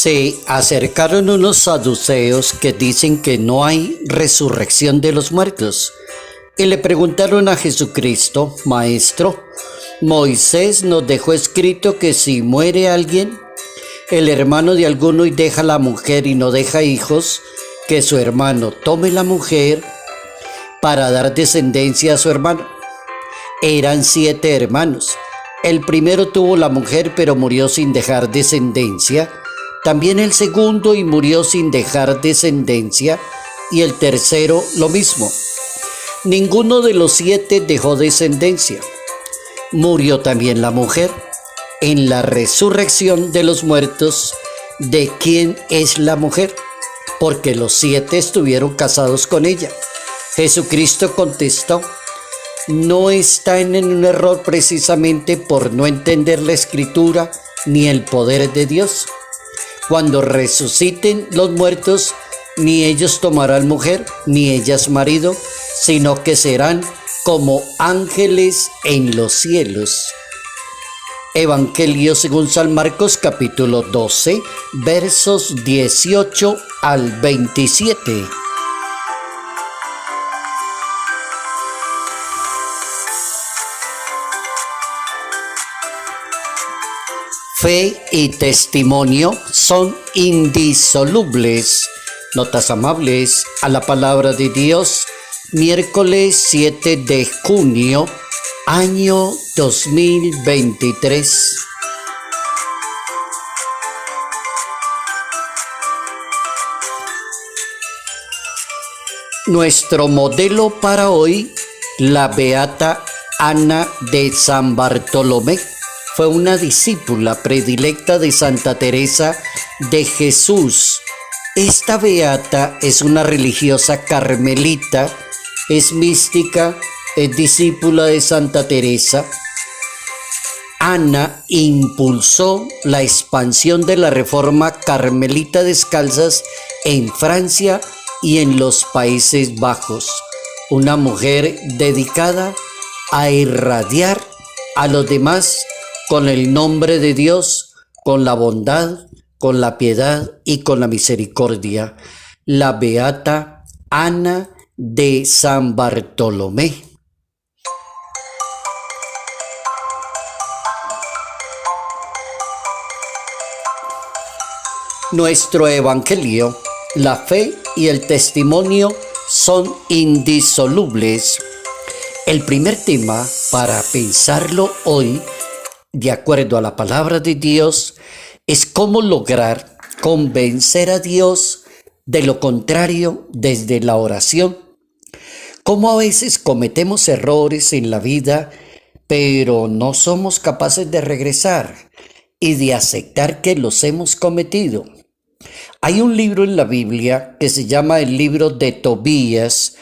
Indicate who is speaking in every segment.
Speaker 1: Se acercaron unos saduceos que dicen que no hay resurrección de los muertos y le preguntaron a Jesucristo: Maestro, Moisés nos dejó escrito que si muere alguien, el hermano de alguno y deja la mujer y no deja hijos, que su hermano tome la mujer para dar descendencia a su hermano. Eran 7 hermanos. El primero tuvo la mujer pero murió sin dejar descendencia. También el segundo y murió sin dejar descendencia. Y el tercero lo mismo. Ninguno de los 7 dejó descendencia. Murió también la mujer. En la resurrección de los muertos, ¿de quién es la mujer? Porque los 7 estuvieron casados con ella. Jesucristo contestó: no están en un error precisamente por no entender la Escritura ni el poder de Dios. Cuando resuciten los muertos, ni ellos tomarán mujer, ni ellas marido, sino que serán como ángeles en los cielos. Evangelio según San Marcos, capítulo 12, versos 18 al 27. Fe y testimonio son indisolubles. Notas amables a la palabra de Dios, miércoles 7 de junio, año 2023. Nuestro modelo para hoy, la beata Ana de San Bartolomé, fue una discípula predilecta de Santa Teresa de Jesús. Esta beata es una religiosa carmelita, es mística, es discípula de Santa Teresa. Ana impulsó la expansión de la reforma carmelita descalzas en Francia y en los Países Bajos. Una mujer dedicada a irradiar a los demás con el nombre de Dios, con la bondad, con la piedad y con la misericordia. La beata Ana de San Bartolomé. Nuestro evangelio, la fe y el testimonio son indisolubles. El primer tema para pensarlo hoy, de acuerdo a la palabra de Dios, es cómo lograr convencer a Dios de lo contrario desde la oración. Cómo a veces cometemos errores en la vida, pero no somos capaces de regresar y de aceptar que los hemos cometido. Hay un libro en la Biblia que se llama el libro de Tobías,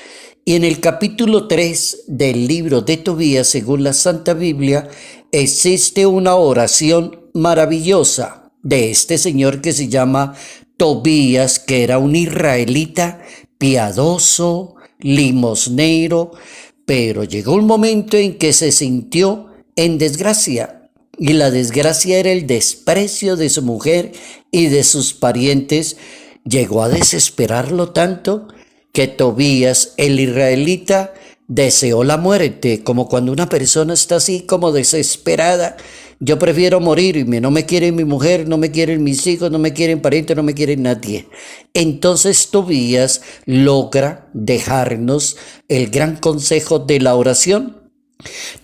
Speaker 1: y en el capítulo 3 del libro de Tobías, según la Santa Biblia, existe una oración maravillosa de este señor que se llama Tobías, que era un israelita piadoso, limosnero, pero llegó un momento en que se sintió en desgracia, y la desgracia era el desprecio de su mujer y de sus parientes. Llegó a desesperarlo tanto que Tobías, el israelita, deseó la muerte, como cuando una persona está así como desesperada. Yo prefiero morirme, no me quiere mi mujer, no me quieren mis hijos, no me quieren parientes, no me quiere nadie. Entonces Tobías logra dejarnos el gran consejo de la oración.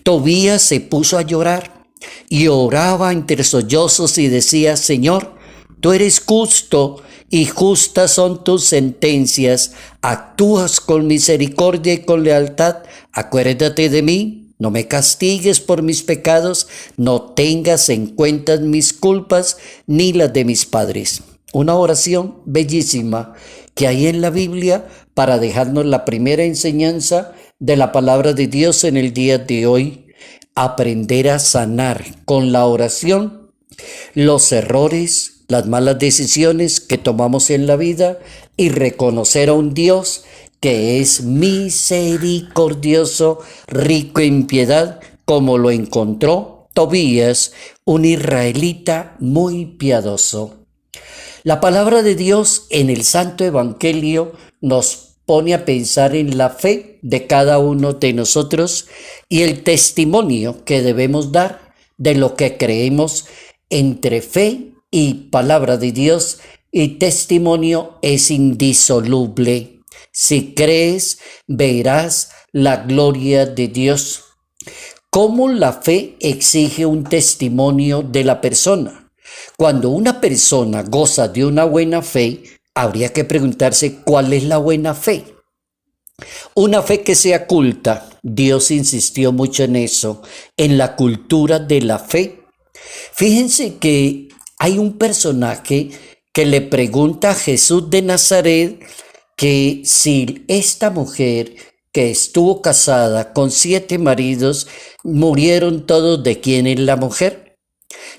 Speaker 1: Tobías se puso a llorar y oraba entre sollozos y decía: Señor, tú eres justo y justas son tus sentencias, actúas con misericordia y con lealtad. Acuérdate de mí, no me castigues por mis pecados, no tengas en cuenta mis culpas ni las de mis padres. Una oración bellísima que hay en la Biblia para dejarnos la primera enseñanza de la palabra de Dios en el día de hoy. Aprender a sanar con la oración los errores, las malas decisiones que tomamos en la vida y reconocer a un Dios que es misericordioso, rico en piedad, como lo encontró Tobías, un israelita muy piadoso. La palabra de Dios en el Santo Evangelio nos pone a pensar en la fe de cada uno de nosotros y el testimonio que debemos dar de lo que creemos. Entre fe y palabra de Dios y testimonio es indisoluble. Si crees, verás la gloria de Dios. ¿Cómo la fe exige un testimonio de la persona? Cuando una persona goza de una buena fe, habría que preguntarse cuál es la buena fe. Una fe que sea culta. Dios insistió mucho en eso, en la cultura de la fe. Fíjense que hay un personaje que le pregunta a Jesús de Nazaret que si esta mujer que estuvo casada con 7 maridos, murieron todos, ¿de quién es la mujer?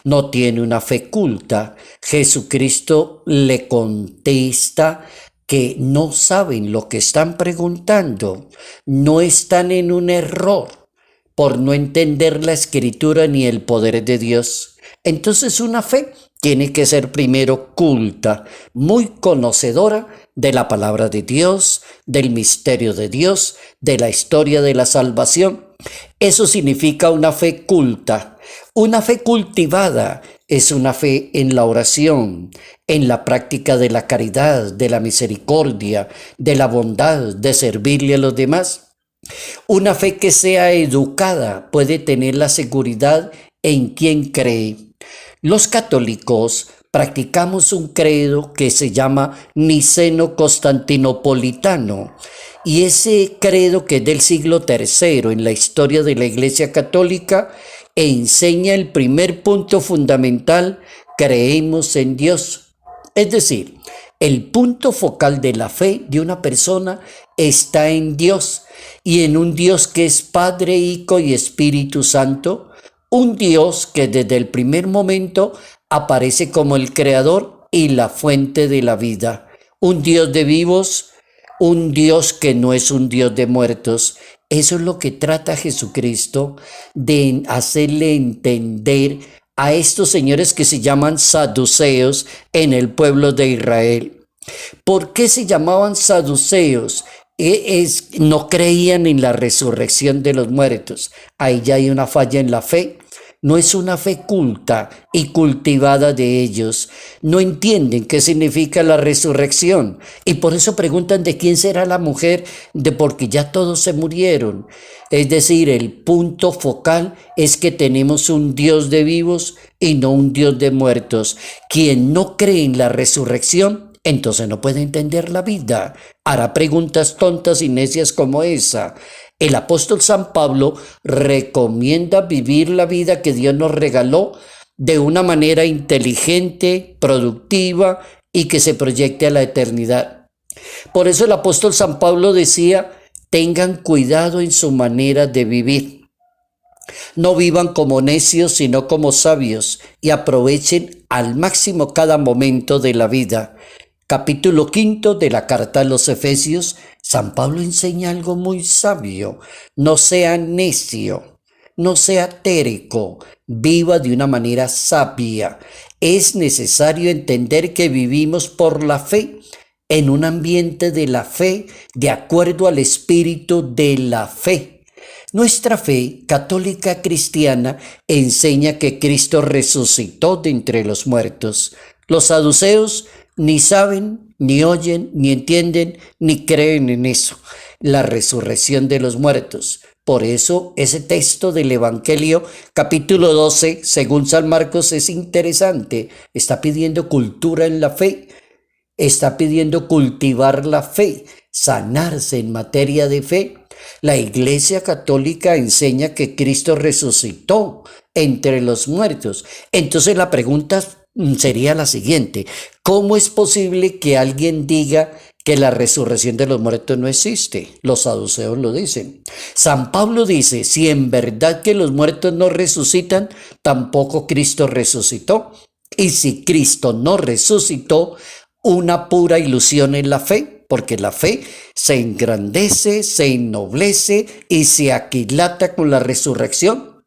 Speaker 1: No tiene una fe culta. Jesucristo le contesta que no saben lo que están preguntando, no están en un error por no entender la escritura ni el poder de Dios. Entonces una fe tiene que ser primero culta, muy conocedora de la palabra de Dios, del misterio de Dios, de la historia de la salvación. Eso significa una fe culta. Una fe cultivada es una fe en la oración, en la práctica de la caridad, de la misericordia, de la bondad, de servirle a los demás. Una fe que sea educada puede tener la seguridad en quien cree. Los católicos practicamos un credo que se llama niceno-constantinopolitano, y ese credo, que es del siglo III en la historia de la Iglesia Católica, enseña el primer punto fundamental: creemos en Dios. Es decir, el punto focal de la fe de una persona está en Dios, y en un Dios que es Padre, Hijo y Espíritu Santo, un Dios que desde el primer momento aparece como el creador y la fuente de la vida, un Dios de vivos, un Dios que no es un Dios de muertos. Eso es lo que trata Jesucristo de hacerle entender a estos señores que se llaman saduceos en el pueblo de Israel. ¿Por qué se llamaban saduceos? No creían en la resurrección de los muertos. Ahí ya hay una falla en la fe. No es una fe culta y cultivada de ellos. No entienden qué significa la resurrección y por eso preguntan de quién será la mujer, porque ya todos se murieron. Es decir, el punto focal es que tenemos un Dios de vivos y no un Dios de muertos. Quien no cree en la resurrección, entonces no puede entender la vida. Hará preguntas tontas y necias como esa. El apóstol San Pablo recomienda vivir la vida que Dios nos regaló de una manera inteligente, productiva y que se proyecte a la eternidad. Por eso el apóstol San Pablo decía: tengan cuidado en su manera de vivir. No vivan como necios, sino como sabios, y aprovechen al máximo cada momento de la vida. Capítulo 5 de la carta a los Efesios, San Pablo enseña algo muy sabio: no sea necio, no sea terco, viva de una manera sabia. Es necesario entender que vivimos por la fe, en un ambiente de la fe, de acuerdo al espíritu de la fe. Nuestra fe católica cristiana enseña que Cristo resucitó de entre los muertos. Los saduceos ni saben, ni oyen, ni entienden, ni creen en eso, la resurrección de los muertos. Por eso ese texto del Evangelio, capítulo 12, según San Marcos, es interesante. Está pidiendo cultura en la fe, está pidiendo cultivar la fe, sanarse en materia de fe. La Iglesia Católica enseña que Cristo resucitó entre los muertos. Entonces la pregunta sería la siguiente: ¿cómo es posible que alguien diga que la resurrección de los muertos no existe? Los saduceos lo dicen. San Pablo dice: si en verdad que los muertos no resucitan, tampoco Cristo resucitó. Y si Cristo no resucitó, una pura ilusión en la fe, porque la fe se engrandece, se ennoblece y se aquilata con la resurrección.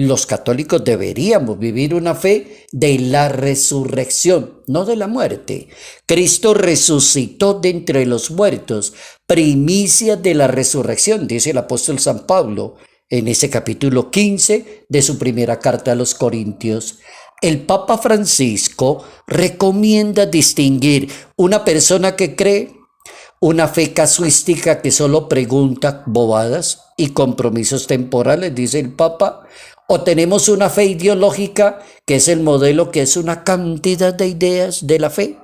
Speaker 1: Los católicos deberíamos vivir una fe de la resurrección, no de la muerte. Cristo resucitó de entre los muertos, primicia de la resurrección, dice el apóstol San Pablo en ese capítulo 15 de su primera carta a los Corintios. El Papa Francisco recomienda distinguir una persona que cree, una fe casuística que solo pregunta bobadas y compromisos temporales, dice el Papa, o tenemos una fe ideológica que es el modelo, que es una cantidad de ideas de la fe,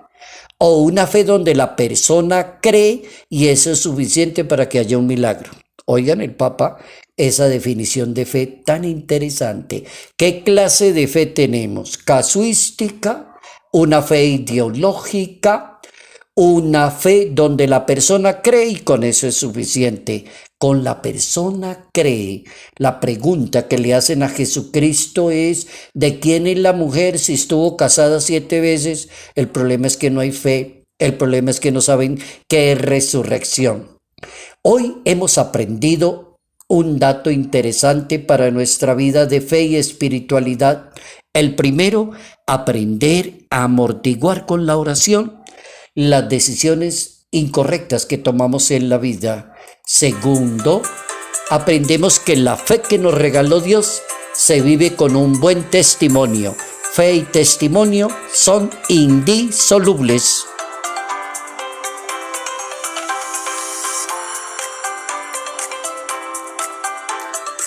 Speaker 1: o una fe donde la persona cree y eso es suficiente para que haya un milagro. Oigan el Papa esa definición de fe tan interesante. ¿Qué clase de fe tenemos? Casuística, una fe ideológica, una fe donde la persona cree y con eso es suficiente. Con la persona cree. La pregunta que le hacen a Jesucristo es: ¿de quién es la mujer si estuvo casada 7 veces? El problema es que no hay fe. El problema es que no saben qué es resurrección. Hoy hemos aprendido un dato interesante para nuestra vida de fe y espiritualidad. El primero, aprender a amortiguar con la oración las decisiones incorrectas que tomamos en la vida. Segundo, aprendemos que la fe que nos regaló Dios se vive con un buen testimonio. Fe y testimonio son indisolubles.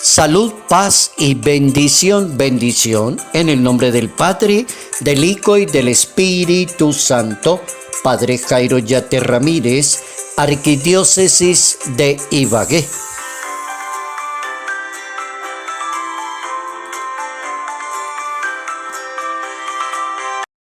Speaker 1: Salud, paz y bendición, bendición, en el nombre del Padre, del Hijo y del Espíritu Santo. Padre Jairo Yate Ramírez, Arquidiócesis de Ibagué.